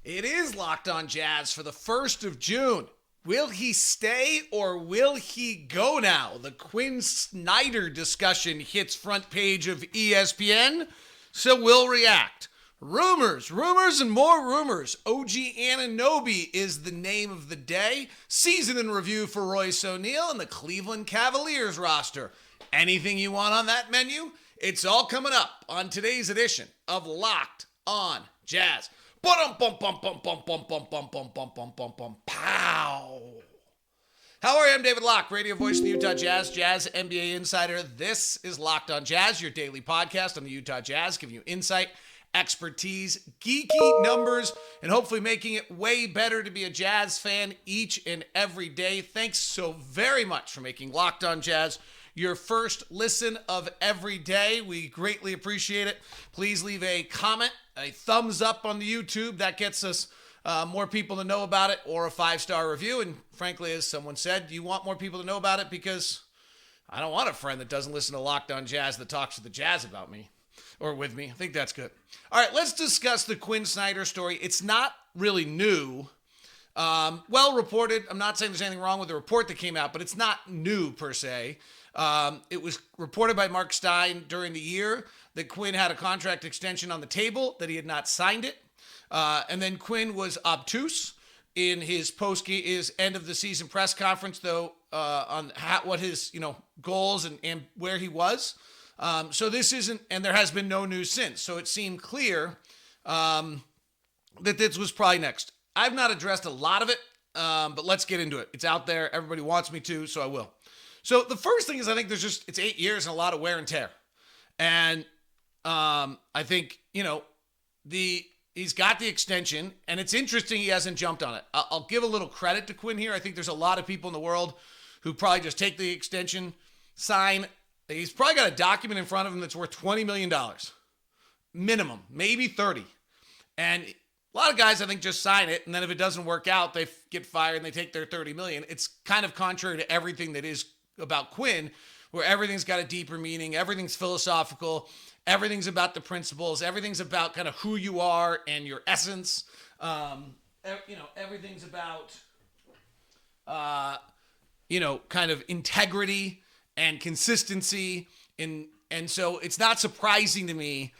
It is Locked On Jazz for the 1st of June. Will he stay or will he go now? The Quin Snyder discussion hits front page of ESPN, so we'll react. Rumors, and more rumors. OG Anunoby is the name of the day. Season in review for Royce O'Neale and the Cleveland Cavaliers roster. Anything you want on that menu? It's all coming up on today's edition of Locked On Jazz. Pow! How are you? I'm David Locke, radio voice of the Utah Jazz, Jazz NBA insider. This is Locked On Jazz, your daily podcast on the Utah Jazz, giving you insight, expertise, geeky numbers, and hopefully making it way better to be a Jazz fan each and every day. Thanks so very much for making Locked On Jazz your first listen of every day. We greatly appreciate it. Please leave a comment, a thumbs up on the YouTube. That gets us more people to know about it, or a 5-star review. And frankly, as someone said, you want more people to know about it because I don't want a friend that doesn't listen to Locked On Jazz that talks to the Jazz about me or with me. I think that's good. All right, let's discuss the Quin Snyder story. It's not really new. Well reported. I'm not saying there's anything wrong with the report that came out, but it's not new per se. It was reported by Mark Stein during the year that Quin had a contract extension on the table, that he had not signed it. And then Quin was obtuse in his his end of the season press conference, though, on what his goals and where he was. So this isn't, and there has been no news since. So it seemed clear that this was probably next. I've not addressed a lot of it, but let's get into it. It's out there. Everybody wants me to, so I will. So the first thing is I think it's 8 years and a lot of wear and tear. And I think, he's got the extension, and it's interesting he hasn't jumped on it. I'll give a little credit to Quin here. I think there's a lot of people in the world who probably just take the extension, sign. He's probably got a document in front of him that's worth $20 million. Minimum, maybe 30. And a lot of guys, I think, just sign it, and then if it doesn't work out, they get fired and they take their $30 million. It's kind of contrary to everything that is about Quin, where everything's got a deeper meaning, everything's philosophical, everything's about the principles, everything's about kind of who you are and your essence. Everything's about, kind of integrity and consistency. And so it's not surprising to me,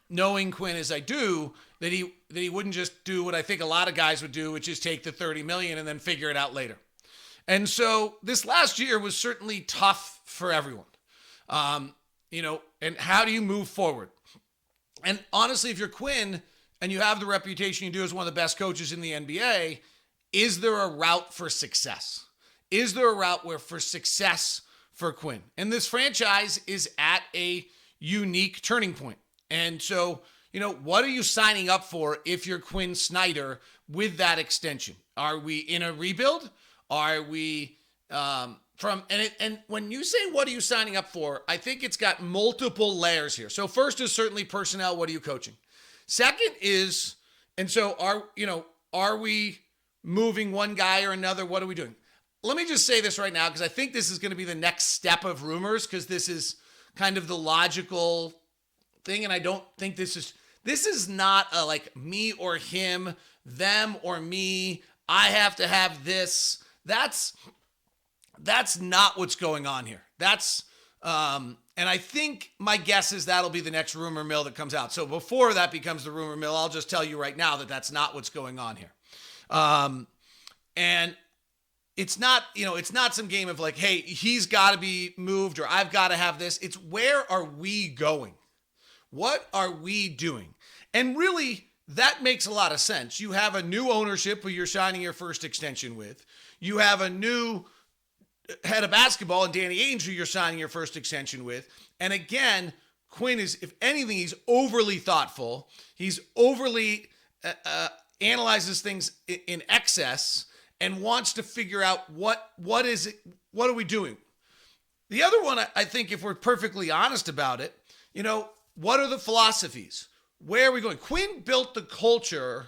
knowing Quin as I do, that he wouldn't just do what I think a lot of guys would do, which is take the $30 million and then figure it out later. And so this last year was certainly tough for everyone. And how do you move forward? And honestly, if you're Quin and you have the reputation you do as one of the best coaches in the NBA, is there a route for success? Is there a route for success for Quin? And this franchise is at a unique turning point. And so, what are you signing up for if you're Quin Snyder with that extension? Are we in a rebuild? Are we and when you say what are you signing up for, I think it's got multiple layers here. So first is certainly personnel. What are you coaching? Second is, and so are we moving one guy or another? What are we doing? Let me just say this right now, because I think this is going to be the next step of rumors, because this is kind of the logical thing. And I don't think this is not a like me or him, them or me. I have to have this. That's not what's going on here. And I think my guess is that'll be the next rumor mill that comes out. So before that becomes the rumor mill, I'll just tell you right now that that's not what's going on here. And it's not, it's not some game of like, hey, he's got to be moved or I've got to have this. It's where are we going? What are we doing? And really, that makes a lot of sense. You have a new ownership who you're signing your first extension with. You have a new head of basketball in Danny Ainge who you're signing your first extension with. And again, Quin is, if anything, he's overly thoughtful. He's overly analyzes things in excess and wants to figure out what is it, what are we doing? The other one, I think, if we're perfectly honest about it, what are the philosophies? Where are we going? Quin built the culture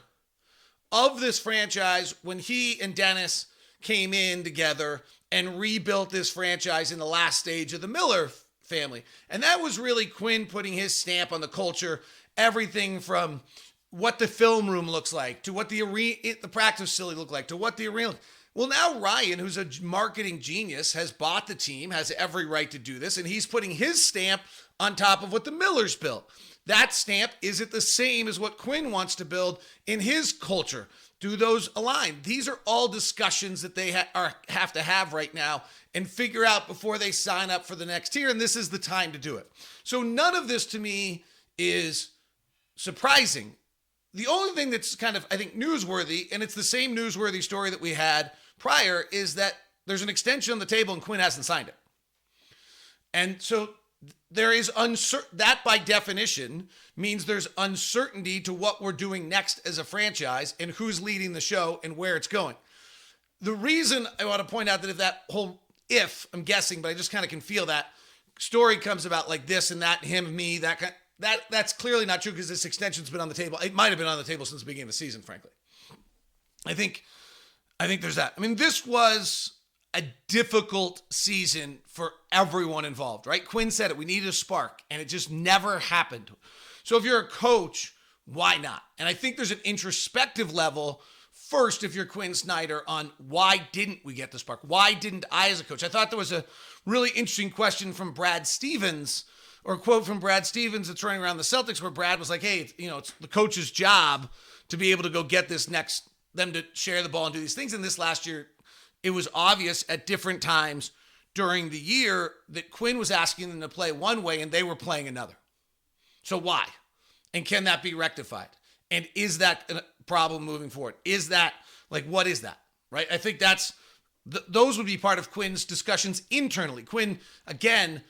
of this franchise when he and Dennis came in together and rebuilt this franchise in the last stage of the Miller family. And that was really Quin putting his stamp on the culture, everything from what the film room looks like, to what the practice facility look like, to what the arena. Well, now Ryan, who's a marketing genius, has bought the team, has every right to do this, and he's putting his stamp on top of what the Millers built. That stamp, is it the same as what Quin wants to build in his culture? Do those align? These are all discussions that they have to have right now and figure out before they sign up for the next tier, and this is the time to do it. So none of this to me is surprising. The only thing that's kind of, I think, newsworthy, and it's the same newsworthy story that we had prior, is that there's an extension on the table and Quin hasn't signed it. And so there is that by definition means there's uncertainty to what we're doing next as a franchise and who's leading the show and where it's going. The reason I want to point out that I'm guessing, but I just kind of can feel that story comes about like this and that, him, me, that kind. That's clearly not true because this extension's been on the table. It might have been on the table since the beginning of the season, frankly. I think there's that. I mean, this was a difficult season for everyone involved, right? Quin said it. We needed a spark, and it just never happened. So if you're a coach, why not? And I think there's an introspective level first if you're Quin Snyder on why didn't we get the spark? Why didn't I as a coach? I thought there was a really interesting question from Brad Stevens, or a quote from Brad Stevens that's running around the Celtics where Brad was like, hey, it's the coach's job to be able to go get them to share the ball and do these things. And this last year, it was obvious at different times during the year that Quin was asking them to play one way and they were playing another. So why? And can that be rectified? And is that a problem moving forward? Is that, what is that, right? I think those would be part of Quin's discussions internally. Quin, again,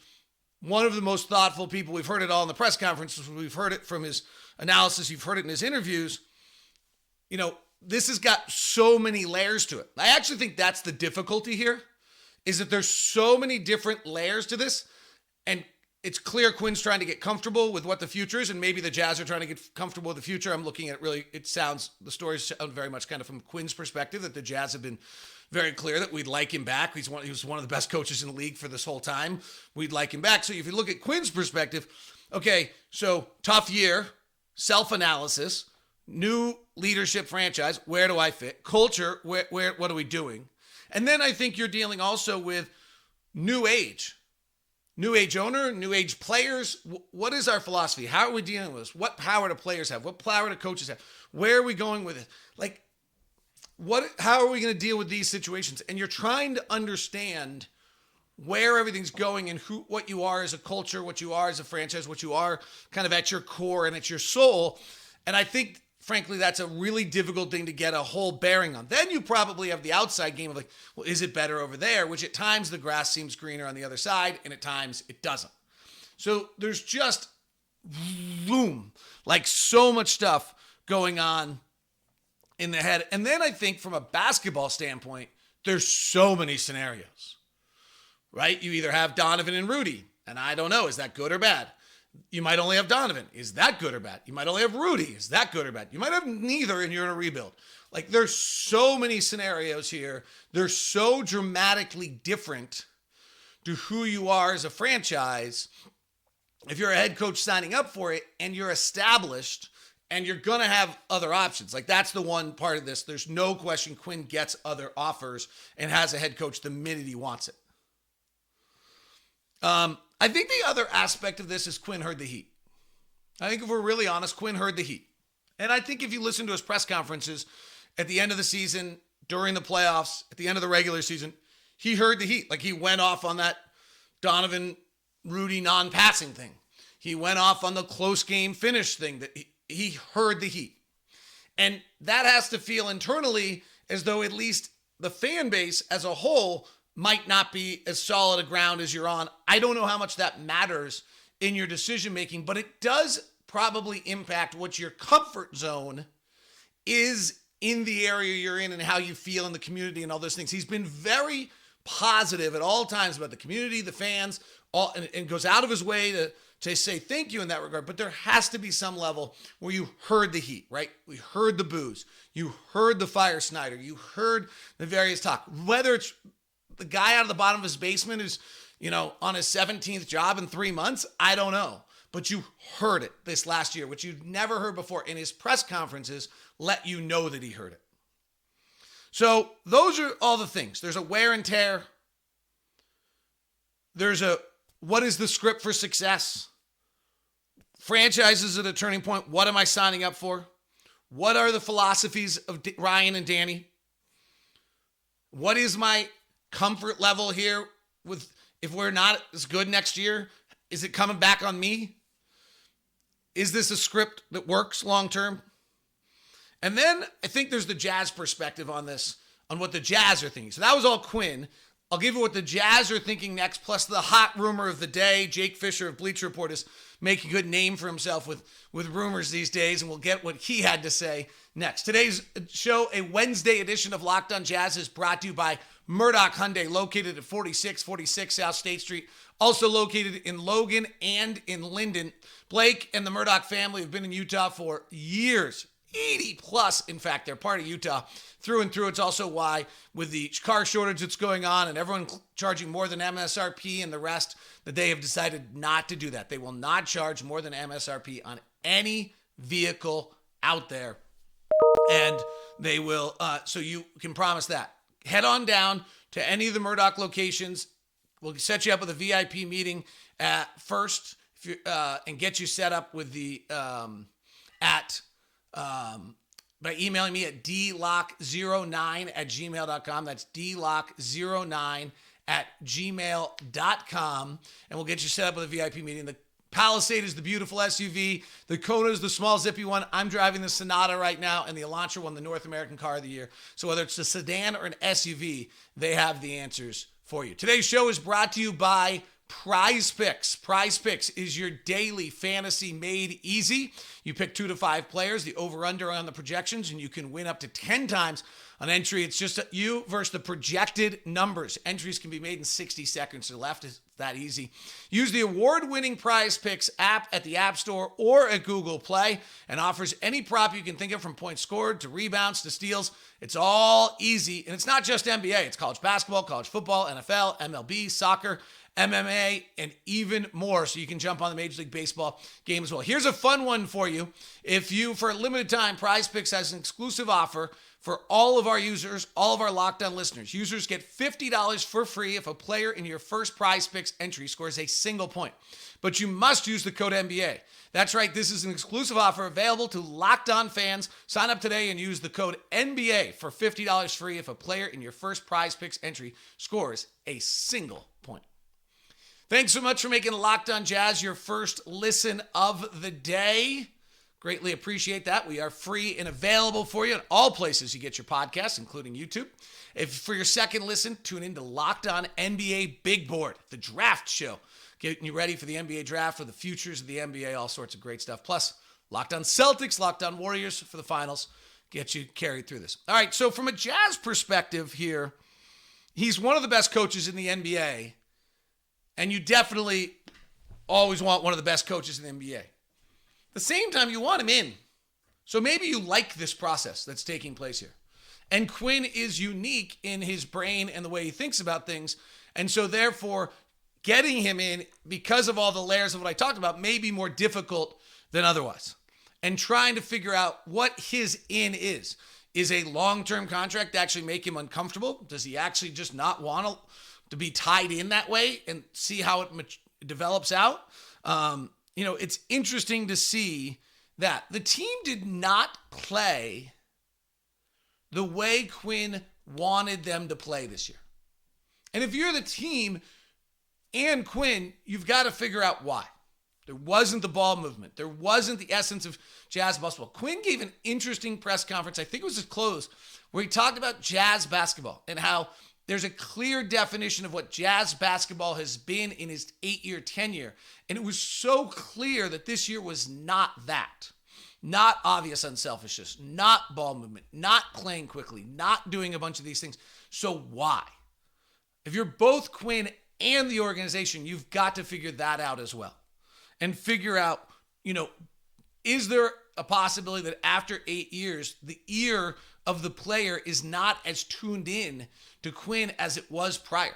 one of the most thoughtful people. We've heard it all in the press conferences. We've heard it from his analysis. You've heard it in his interviews. This has got so many layers to it. I actually think that's the difficulty here, is that there's so many different layers to this. And it's clear Quin's trying to get comfortable with what the future is, and maybe the Jazz are trying to get comfortable with the future. I'm looking at the stories sound very much kind of from Quin's perspective, that the Jazz have been very clear that we'd like him back. He was one of the best coaches in the league for this whole time. We'd like him back. So if you look at Quin's perspective, okay, so tough year, self-analysis, new leadership franchise, where do I fit? Culture, what are we doing? And then I think you're dealing also with new age owner, new age players. What is our philosophy? How are we dealing with this? What power do players have? What power do coaches have? Where are we going with it? How are we going to deal with these situations? And you're trying to understand where everything's going and what you are as a culture, what you are as a franchise, what you are kind of at your core and at your soul. And I think, frankly, that's a really difficult thing to get a whole bearing on. Then you probably have the outside game of is it better over there? Which at times the grass seems greener on the other side, and at times it doesn't. So there's just so much stuff going on in the head. And then I think from a basketball standpoint, there's so many scenarios, right? You either have Donovan and Rudy, and I don't know, is that good or bad? You might only have Donovan. Is that good or bad? You might only have Rudy. Is that good or bad? You might have neither and you're in a rebuild. There's so many scenarios here. They're so dramatically different to who you are as a franchise. If you're a head coach signing up for it and you're established and you're going to have other options. That's the one part of this. There's no question Quin gets other offers and has a head coach the minute he wants it. I think the other aspect of this is Quin heard the heat. I think if we're really honest, Quin heard the heat. And I think if you listen to his press conferences at the end of the season, during the playoffs, at the end of the regular season, he heard the heat. He went off on that Donovan, Rudy non-passing thing. He went off on the close game finish thing. That he heard the heat. And that has to feel internally as though at least the fan base as a whole might not be as solid a ground as you're on. I don't know how much that matters in your decision making, but it does probably impact what your comfort zone is in the area you're in and how you feel in the community and all those things. He's been very positive at all times about the community, the fans, and goes out of his way to say thank you in that regard. But there has to be some level where you heard the heat, right? We heard the boos. You heard the fire Snyder. You heard the various talk. Whether it's the guy out of the bottom of his basement who's, on his 17th job in 3 months, I don't know. but you heard it this last year, which you've never heard before. In his press conferences, let you know that he heard it. So those are all the things. There's a wear and tear. There's a, what is the script for success? Franchises at a turning point. What am I signing up for? What are the philosophies of Ryan and Danny? What is my comfort level here with, if we're not as good next year? Is it coming back on me? Is this a script that works long term? And then I think there's the Jazz perspective on this, on what the Jazz are thinking. So that was all Quinn. I'll give you what the Jazz are thinking next, plus the hot rumor of the day. Jake Fisher of Bleacher Report is making a good name for himself with rumors these days, and we'll get what he had to say next. Today's show, a Wednesday edition of Locked on Jazz, is brought to you by Murdoch Hyundai, located at 4646 South State Street, also located in Logan and in Linden. Blake and the Murdoch family have been in Utah for years, 80 plus. In fact, they're part of Utah through and through. It's also why, with the car shortage that's going on and everyone charging more than MSRP and the rest, that they have decided not to do that. They will not charge more than MSRP on any vehicle out there. And they will, so you can promise that. Head on down to any of the Murdoch locations. We'll set you up with a VIP meeting at first, if you, and get you set up with the, by emailing me at dlock09@gmail.com. That's dlock09@gmail.com. And we'll get you set up with a VIP meeting. The Palisade is the beautiful SUV. The Kona is the small zippy one. I'm driving the Sonata right now, and the Elantra won the North American Car of the Year. So whether it's a sedan or an SUV, they have the answers for you. Today's show is brought to you by Prize Picks. Prize Picks is your daily fantasy made easy. You pick 2 to 5 players, the over-under on the projections, and you can win up to 10 times on entry. It's just you versus the projected numbers. Entries can be made in 60 seconds. To the left is that easy. Use the award-winning Prize Picks app at the App Store or at Google Play, and offers any prop you can think of, from points scored to rebounds to steals. It's all easy, and it's not just NBA. It's college basketball, college football, NFL, MLB, soccer, MMA, and even more. So you can jump on the Major League Baseball game as well. Here's a fun one for you. If you, for a limited time, Prize Picks has an exclusive offer for all of our users, all of our Locked On listeners. Users get $50 for free if a player in your first Prize Picks entry scores a single point. But you must use the code NBA. That's right. This is an exclusive offer available to Locked On fans. Sign up today and use the code NBA for $50 free if a player in your first Prize Picks entry scores a single point. Thanks so much for making Locked On Jazz your first listen of the day. Greatly appreciate that. We are free and available for you in all places you get your podcasts, including YouTube. If for your second listen, tune into Locked On NBA Big Board, the draft show, getting you ready for the NBA draft, for the futures of the NBA, all sorts of great stuff. Plus, Locked On Celtics, Locked On Warriors for the finals, get you carried through this. All right, so from a Jazz perspective here, he's one of the best coaches in the NBA. And you definitely always want one of the best coaches in the NBA. At the same time, you want him in. So maybe you like this process that's taking place here. And Quinn is unique in his brain and the way he thinks about things. And so therefore, getting him in, because of all the layers of what I talked about, may be more difficult than otherwise. And trying to figure out what his in is. Is a long-term contract actually make him uncomfortable? Does he actually just not want to be tied in that way and see how it develops out? It's interesting to see that the team did not play the way Quinn wanted them to play this year. And if you're the team and Quinn, you've got to figure out why. There wasn't the ball movement. There wasn't the essence of Jazz basketball. Quinn gave an interesting press conference, I think it was his close, where he talked about Jazz basketball and how there's a clear definition of what Jazz basketball has been in his 8-year tenure. And it was so clear that this year was not that. Not obvious unselfishness, not ball movement, not playing quickly, not doing a bunch of these things. So why? If you're both Quinn and the organization, you've got to figure that out as well. And figure out, is there a possibility that after 8 years, the ear of the player is not as tuned in to Quinn as it was prior?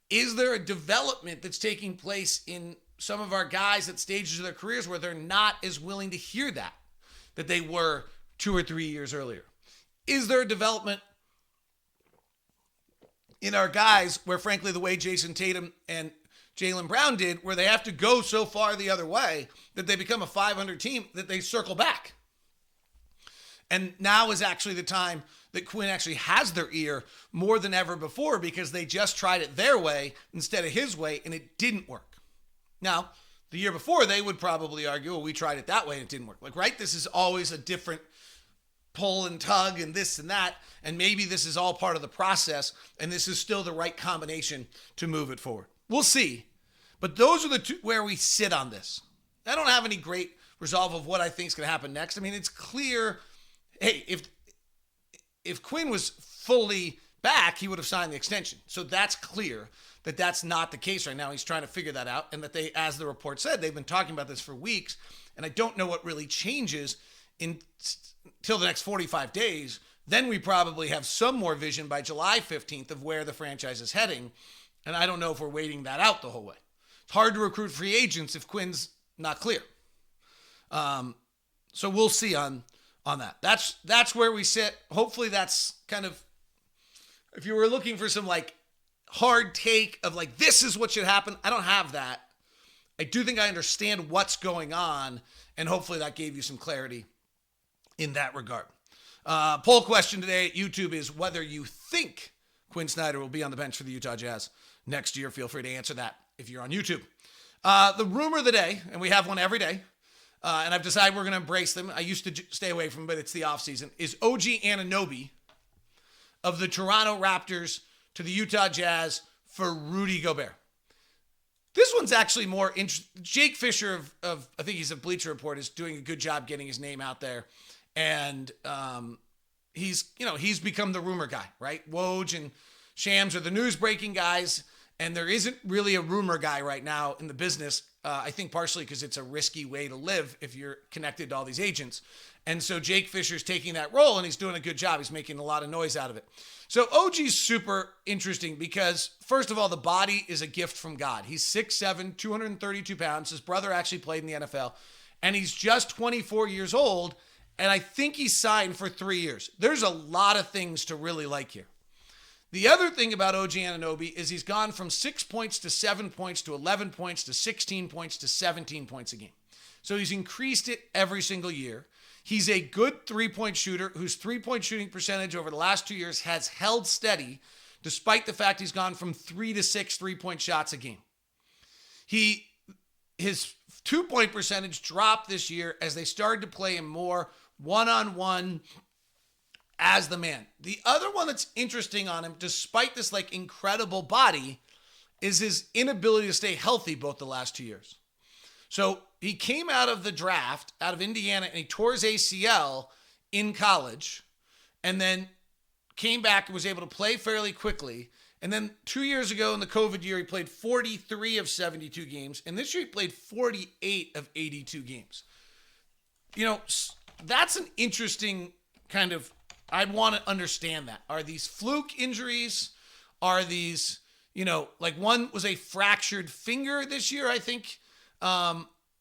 Is there a development that's taking place in some of our guys at stages of their careers where they're not as willing to hear that they were 2 or 3 years earlier? Is there a development in our guys where, frankly, the way Jason Tatum and Jaylen Brown did, where they have to go so far the other way that they become a 500 team that they circle back? And now is actually the time that Quin actually has their ear more than ever before, because they just tried it their way instead of his way, and it didn't work. Now, the year before, they would probably argue, well, we tried it that way and it didn't work. Like, right? This is always a different pull and tug and this and that. And maybe this is all part of the process, and this is still the right combination to move it forward. We'll see. But those are the two where we sit on this. I don't have any great resolve of what I think is going to happen next. I mean, it's clear, hey, if Quin was fully back, he would have signed the extension. So that's clear that that's not the case right now. He's trying to figure that out. And that they, as the report said, they've been talking about this for weeks. And I don't know what really changes until the next 45 days. Then we probably have some more vision by July 15th of where the franchise is heading. And I don't know if we're waiting that out the whole way. It's hard to recruit free agents if Quin's not clear. So we'll see on that. That's where we sit. Hopefully that's kind of, if you were looking for some like hard take of like, this is what should happen, I don't have that. I do think I understand what's going on, and hopefully that gave you some clarity in that regard. Poll question today at YouTube is whether you think Quin Snyder will be on the bench for the Utah Jazz next year. Feel free to answer that if you're on YouTube. The rumor of the day, and we have one every day, and I've decided we're going to embrace them. I used to stay away from them, but it's the offseason, is OG Anunoby of the Toronto Raptors to the Utah Jazz for Rudy Gobert. This one's actually more interesting. Jake Fisher of I think he's a Bleacher Report, is doing a good job getting his name out there. And he's become the rumor guy, right? Woj and Shams are the news breaking guys. And there isn't really a rumor guy right now in the business. I think partially because it's a risky way to live if you're connected to all these agents. And so Jake Fisher's taking that role, and he's doing a good job. He's making a lot of noise out of it. So OG's super interesting because, first of all, the body is a gift from God. He's 6'7", 232 pounds. His brother actually played in the NFL. And he's just 24 years old. And I think he's signed for 3 years. There's a lot of things to really like here. The other thing about OG Anunoby is he's gone from 6 points to 7 points to 11 points to 16 points to 17 points a game. So he's increased it every single year. He's a good three-point shooter whose three-point shooting percentage over the last 2 years has held steady despite the fact he's gone from 3 to 6 three-point shots a game. His two-point percentage dropped this year as they started to play him more one-on-one as the man. The other one that's interesting on him, despite this like incredible body, is his inability to stay healthy both the last 2 years. So he came out of the draft, out of Indiana, and he tore his ACL in college, and then came back and was able to play fairly quickly. And then 2 years ago in the COVID year, he played 43 of 72 games. And this year he played 48 of 82 games. You know, that's an interesting kind of, I'd want to understand that. Are these fluke injuries? Are these, like one was a fractured finger this year, I think,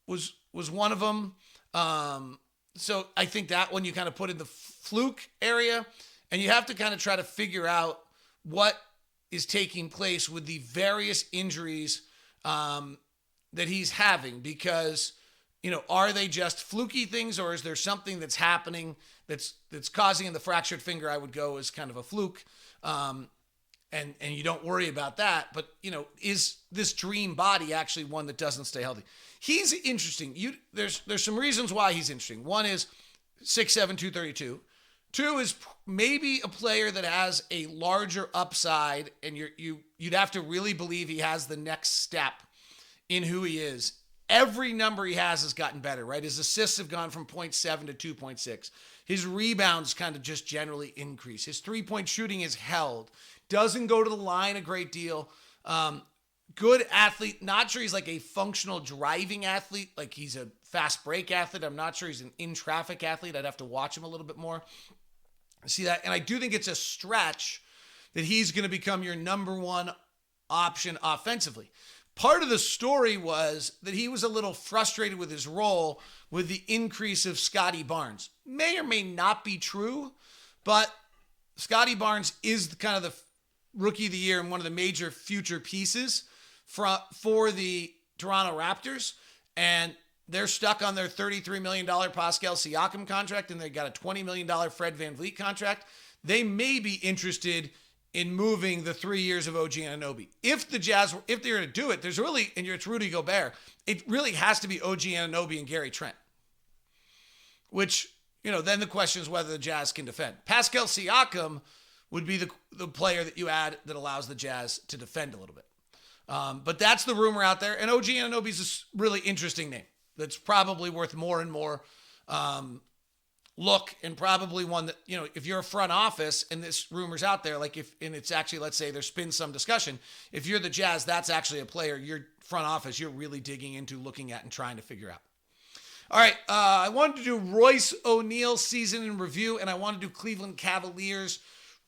was one of them. So I think that one you kind of put in the fluke area, and you have to kind of try to figure out what is taking place with the various injuries that he's having, because, are they just fluky things, or is there something that's happening that's causing him the fractured finger? I would go as kind of a fluke. And you don't worry about that. But, is this dream body actually one that doesn't stay healthy? He's interesting. There's some reasons why he's interesting. One is 6'7", 232. Two is maybe a player that has a larger upside, and you'd have to really believe he has the next step in who he is. Every number he has gotten better, right? His assists have gone from 0.7 to 2.6. His rebounds kind of just generally increase. His three-point shooting is held. Doesn't go to the line a great deal. Good athlete. Not sure he's like a functional driving athlete. Like he's a fast break athlete. I'm not sure he's an in-traffic athlete. I'd have to watch him a little bit more. See that? And I do think it's a stretch that he's going to become your number one option offensively. part of the story was that he was a little frustrated with his role with the increase of Scottie Barnes. May or may not be true, but Scottie Barnes is kind of the rookie of the year and one of the major future pieces for the Toronto Raptors. And they're stuck on their $33 million Pascal Siakam contract, and they got a $20 million Fred VanVleet contract. They may be interested in moving the 3 years of OG Anunoby. If the Jazz, if they're going to do it, it's Rudy Gobert. It really has to be OG Anunoby and Gary Trent. Which, then the question is whether the Jazz can defend. Pascal Siakam would be the player that you add that allows the Jazz to defend a little bit. But that's the rumor out there. And OG Anunoby is a really interesting name that's probably worth more and more look, and probably one that, if you're a front office and this rumor's out there, and it's actually, let's say there's been some discussion, if you're the Jazz, that's actually a player, your front office, you're really digging into, looking at, and trying to figure out. All right, I wanted to do Royce O'Neale season in review, and I want to do Cleveland Cavaliers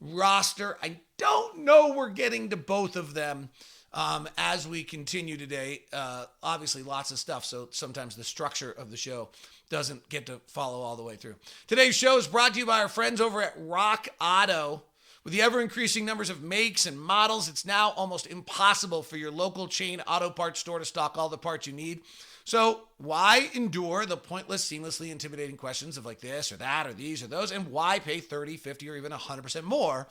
roster. I don't know we're getting to both of them as we continue today. Obviously, lots of stuff, so sometimes the structure of the show doesn't get to follow all the way through. Today's show is brought to you by our friends over at Rock Auto. With the ever-increasing numbers of makes and models, it's now almost impossible for your local chain auto parts store to stock all the parts you need. So why endure the pointless, seamlessly intimidating questions of like this or that or these or those, and why pay 30, 50, or even 100% more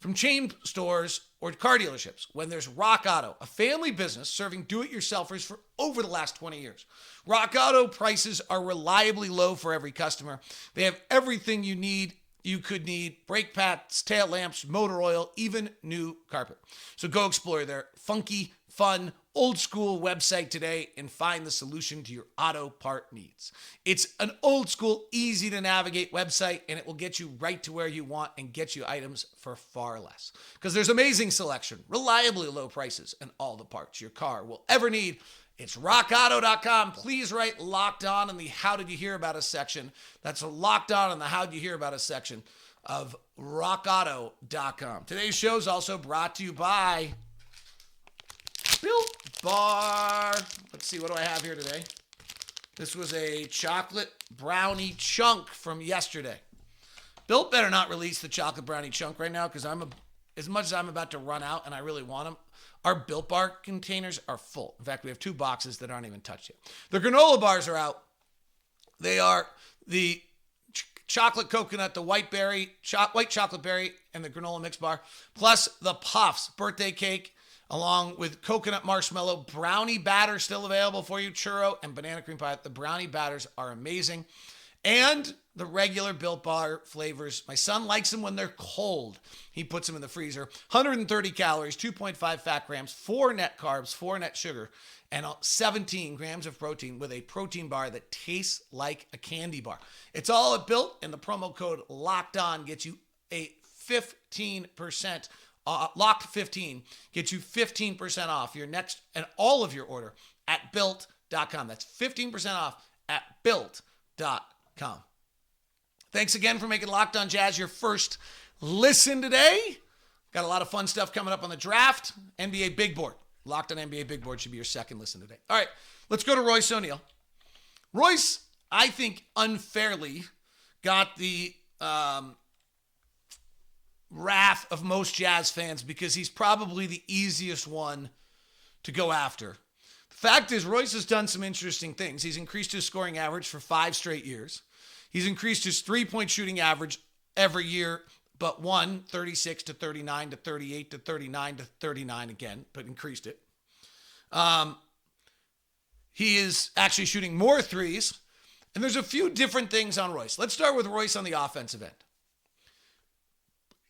from chain stores or car dealerships when there's Rock Auto, a family business serving do-it-yourselfers for over the last 20 years. Rock Auto prices are reliably low for every customer. They have everything you could need: brake pads, tail lamps, motor oil, even new carpet. So go explore their funky, fun, old school website today and find the solution to your auto part needs. It's an old school, easy to navigate website, and it will get you right to where you want and get you items for far less. Because there's amazing selection, reliably low prices, and all the parts your car will ever need. It's rockauto.com. Please write Locked On in the How Did You Hear About Us section. That's Locked On in the How Did You Hear About Us section of rockauto.com. Today's show is also brought to you by Built Bar. Let's see, what do I have here today? This was a chocolate brownie chunk from yesterday. Built better not release the chocolate brownie chunk right now, because as much as I'm about to run out and I really want them, our Built Bar containers are full. In fact, we have 2 boxes that aren't even touched yet. The granola bars are out. They are the chocolate coconut, the white chocolate berry, and the granola mix bar, plus the Puffs birthday cake, along with coconut marshmallow, brownie batter still available for you, churro, and banana cream pie. The brownie batters are amazing. And the regular Built Bar flavors. My son likes them when they're cold. He puts them in the freezer. 130 calories, 2.5 fat grams, 4 net carbs, 4 net sugar, and 17 grams of protein with a protein bar that tastes like a candy bar. It's all at Built, and the promo code LOCKEDON gets you a 15%. Locked 15 gets you 15% off your next and all of your order at built.com. That's 15% off at built.com. Thanks again for making Locked On Jazz your first listen today. Got a lot of fun stuff coming up on the draft. NBA Big Board. Locked On NBA Big Board should be your second listen today. All right, let's go to Royce O'Neale. Royce, I think, unfairly got the wrath of most Jazz fans because he's probably the easiest one to go after. The fact is, Royce has done some interesting things. He's increased his scoring average for 5 straight years. He's increased his three-point shooting average every year, but 36 to 39 to 38 to 39 to 39 again, but increased it. He is actually shooting more threes, and there's a few different things on Royce. Let's start with Royce on the offensive end.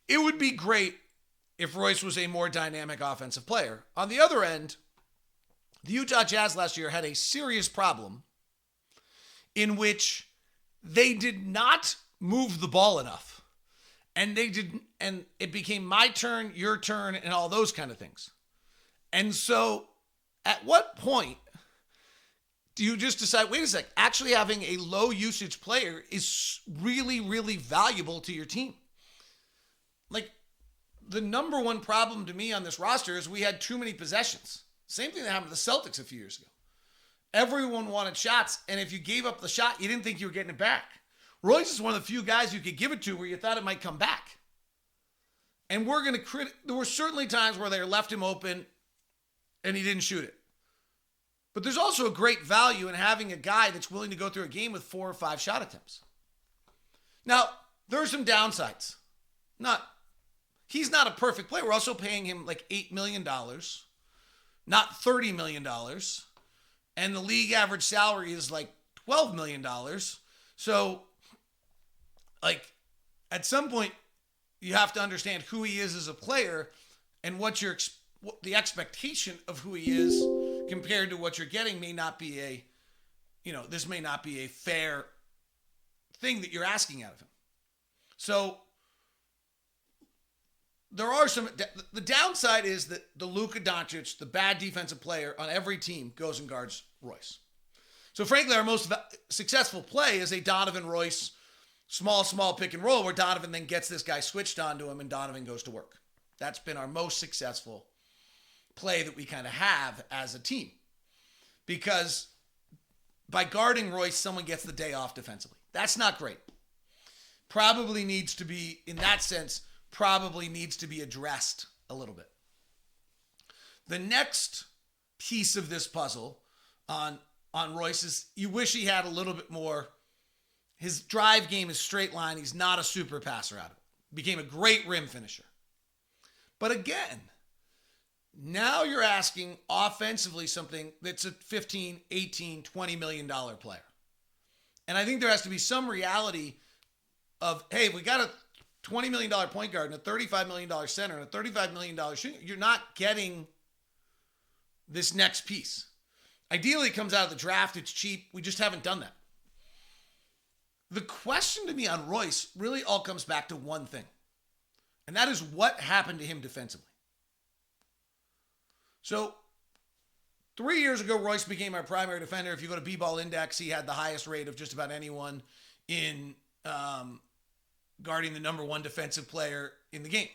It would be great if Royce was a more dynamic offensive player. On the other end, the Utah Jazz last year had a serious problem in which they did not move the ball enough. And it became my turn, your turn, and all those kind of things. And so at what point do you just decide, wait a sec, actually having a low usage player is really, really valuable to your team? Like, the number one problem to me on this roster is we had too many possessions. Same thing that happened to the Celtics a few years ago. Everyone wanted shots, and if you gave up the shot, you didn't think you were getting it back. Royce is one of the few guys you could give it to where you thought it might come back. And we're going to there were certainly times where they left him open and he didn't shoot it. But there's also a great value in having a guy that's willing to go through a game with 4 or 5 shot attempts. Now, there are some downsides. He's not a perfect player. We're also paying him like $8 million, not $30 million. And the league average salary is like $12 million. So, like, at some point, you have to understand who he is as a player and what the expectation of who he is compared to what you're getting may not be this may not be a fair thing that you're asking out of him. So there are the downside is that the Luka Doncic, the bad defensive player on every team, goes and guards Royce. So frankly, our most successful play is a Donovan Royce small pick and roll where Donovan then gets this guy switched onto him and Donovan goes to work. That's been our most successful play that we kind of have as a team. Because by guarding Royce, someone gets the day off defensively. That's not great. Probably needs to be, in that sense, addressed a little bit. The next piece of this puzzle on Royce is you wish he had a little bit more. His drive game is straight line. He's not a super passer out of it. Became a great rim finisher. But again, now you're asking offensively something that's a $15, $18, $20 million player. And I think there has to be some reality of, hey, we got a $20 million point guard and a $35 million center and a $35 million shooter. You're not getting this next piece. Ideally, it comes out of the draft. It's cheap. We just haven't done that. The question to me on Royce really all comes back to one thing. And that is what happened to him defensively. So 3 years ago, Royce became our primary defender. If you go to B-Ball Index, he had the highest rate of just about anyone in guarding the number one defensive player in the game.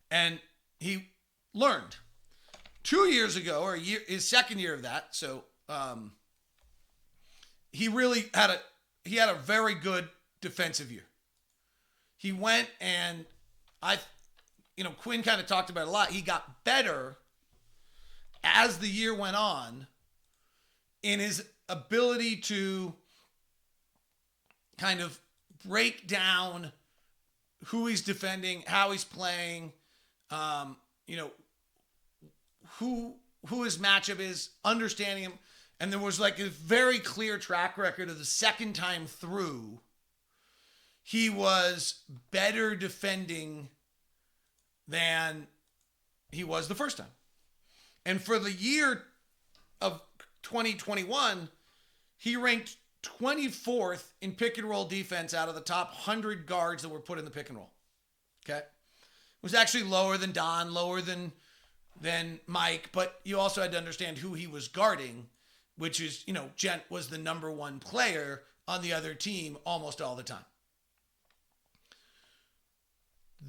And he learned 2 years ago, or his second year of that. So he really had a very good defensive year. He went and Quinn kind of talked about it a lot. He got better as the year went on in his ability to kind of break down who he's defending, how he's playing, who his matchup is, understanding him. And there was like a very clear track record of the second time through, he was better defending than he was the first time. And for the year of 2021, he ranked 24th in pick and roll defense out of the top 100 guards that were put in the pick and roll. Okay? It was actually lower than Don, lower than Mike, but you also had to understand who he was guarding, which is, Gent was the number one player on the other team almost all the time.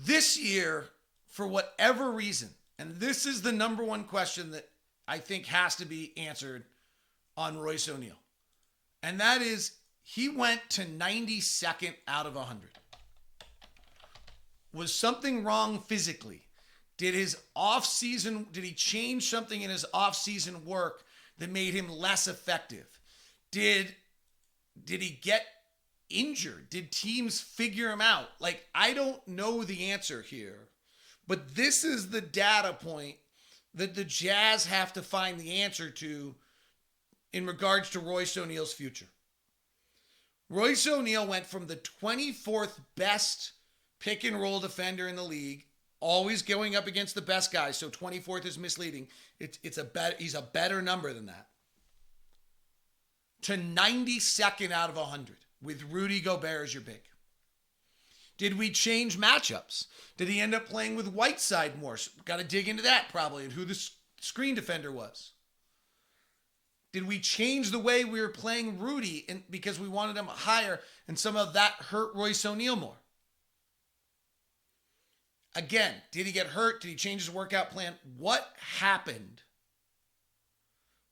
This year, for whatever reason, and this is the number one question that I think has to be answered on Royce O'Neale. And that is, he went to 92nd out of 100. Was something wrong physically? Did he change something in his off-season work that made him less effective? Did he get injured? Did teams figure him out? Like, I don't know the answer here. But this is the data point that the Jazz have to find the answer to in regards to Royce O'Neale's future. Royce O'Neale went from the 24th best pick and roll defender in the league, always going up against the best guys, so 24th is misleading. He's a better number than that. To 92nd out of 100 with Rudy Gobert as your big. Did we change matchups? Did he end up playing with Whiteside more? Got to dig into that probably, and who the screen defender was. Did we change the way we were playing Rudy because we wanted him higher, and some of that hurt Royce O'Neale more? Again, did he get hurt? Did he change his workout plan? What happened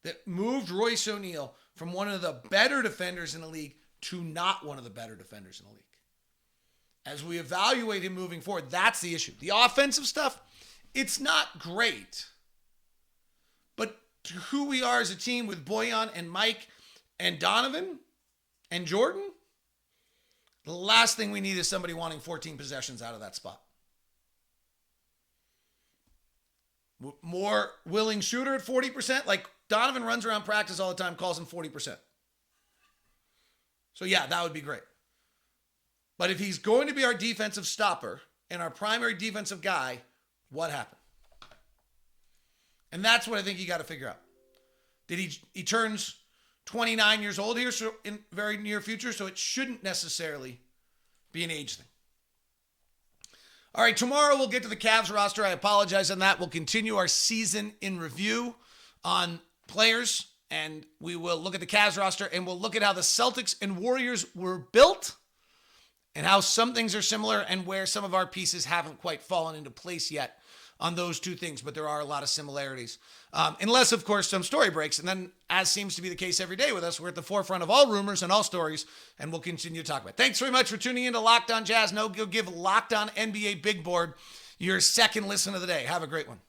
that moved Royce O'Neale from one of the better defenders in the league to not one of the better defenders in the league. As we evaluate him moving forward, that's the issue. The offensive stuff, it's not great. But to who we are as a team with Bojan and Mike and Donovan and Jordan, the last thing we need is somebody wanting 14 possessions out of that spot. More willing shooter at 40%. Like Donovan runs around practice all the time, calls him 40%. So yeah, that would be great. But if he's going to be our defensive stopper and our primary defensive guy, what happened? And that's what I think you got to figure out. Did he turns 29 years old here so in very near future, so it shouldn't necessarily be an age thing. All right, tomorrow we'll get to the Cavs roster. I apologize on that. We'll continue our season in review on players, and we will look at the Cavs roster, and we'll look at how the Celtics and Warriors were built and how some things are similar and where some of our pieces haven't quite fallen into place yet on those two things, but there are a lot of similarities. Unless, of course, some story breaks. And then, as seems to be the case every day with us, we're at the forefront of all rumors and all stories, and we'll continue to talk about it. Thanks very much for tuning in to Locked On Jazz. No, go give Locked On NBA Big Board your second listen of the day. Have a great one.